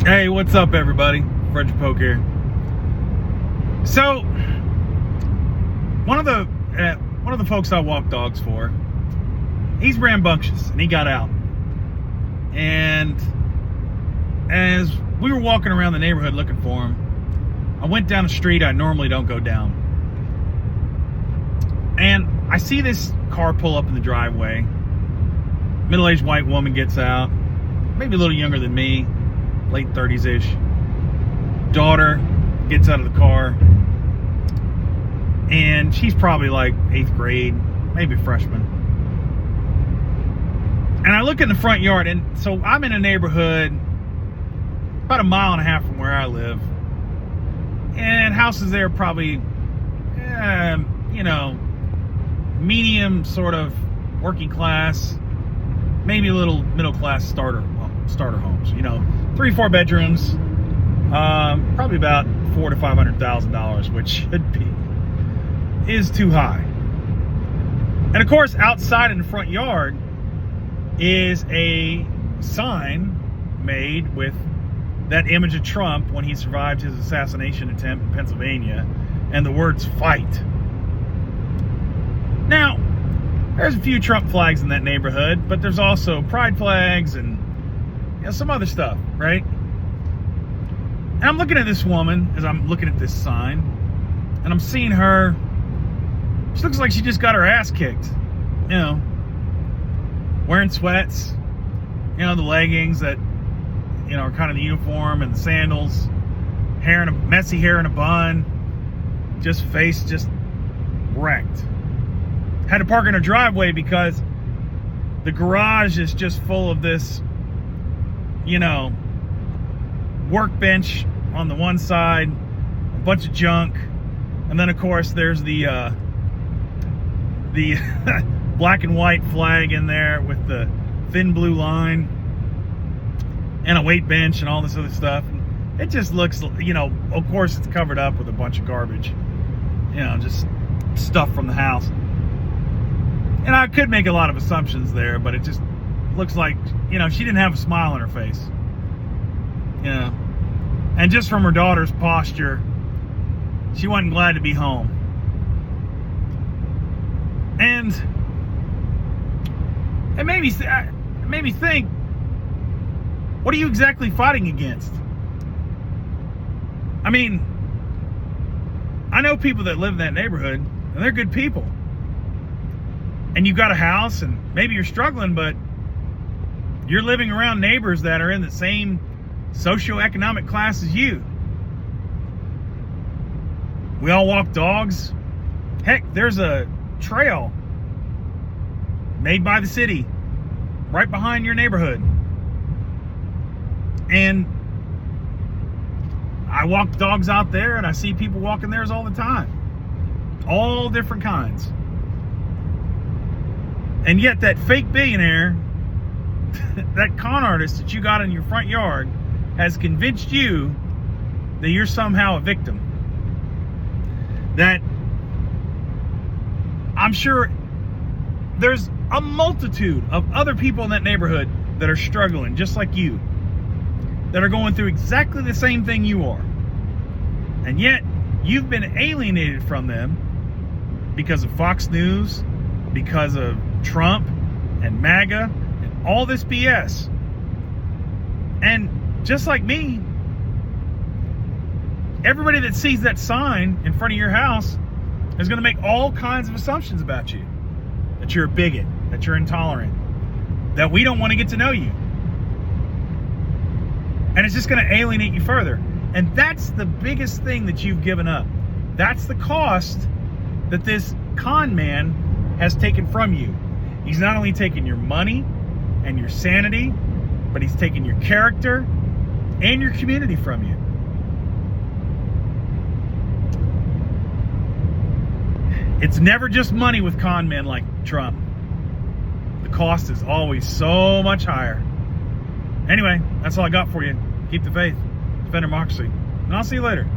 Hey, what's up, everybody? Frederic Poag here. So, one of the folks I walk dogs for, he's rambunctious, and he got out. And as we were walking around the neighborhood looking for him, I went down a street I normally don't go down. And I see this car pull up in the driveway. Middle-aged white woman gets out, maybe a little younger than me, late 30s-ish. Daughter gets out of the car, and she's probably like 8th grade, maybe freshman. And I look in the front yard, and so I'm in a neighborhood about a mile and a half from where I live, and houses there probably, medium sort of working class, maybe a little middle class starter homes. 3-4 bedrooms, probably about $400,000 to $500,000, which is too high. And of course, outside in the front yard is a sign made with that image of Trump when he survived his assassination attempt in Pennsylvania, and the words "fight." Now, there's a few Trump flags in that neighborhood, but there's also pride flags and some other stuff, right? And I'm looking at this woman as I'm looking at this sign, and I'm seeing her. She looks like she just got her ass kicked, wearing sweats, the leggings that, are kind of the uniform, and the sandals, messy hair in a bun, face wrecked. Had to park in her driveway because the garage is just full of this, workbench on the one side, a bunch of junk, and then of course there's the black and white flag in there with the thin blue line and a weight bench and all this other stuff. It just looks, of course it's covered up with a bunch of garbage, just stuff from the house. And I could make a lot of assumptions there, but it just looks like, she didn't have a smile on her face. And just from her daughter's posture, she wasn't glad to be home. And it made me think, what are you exactly fighting against? I mean, I know people that live in that neighborhood, and they're good people. And you've got a house, and maybe you're struggling, but you're living around neighbors that are in the same socioeconomic class as you. We all walk dogs. Heck, there's a trail made by the city right behind your neighborhood. And I walk dogs out there, and I see people walking theirs all the time. All different kinds. And yet that fake billionaire, that con artist that you got in your front yard, has convinced you that you're somehow a victim. That I'm sure there's a multitude of other people in that neighborhood that are struggling just like you, that are going through exactly the same thing you are. And yet you've been alienated from them because of Fox News, because of Trump and MAGA and all this BS. And just like me, everybody that sees that sign in front of your house is going to make all kinds of assumptions about you. That you're a bigot, that you're intolerant, that we don't want to get to know you. And it's just going to alienate you further. And that's the biggest thing that you've given up. That's the cost that this con man has taken from you. He's not only taken your money and your sanity, but he's taken your character and your community from you. It's never just money with con men like Trump. The cost is always so much higher. Anyway, that's all I got for you. Keep the faith. Defend democracy. And I'll see you later.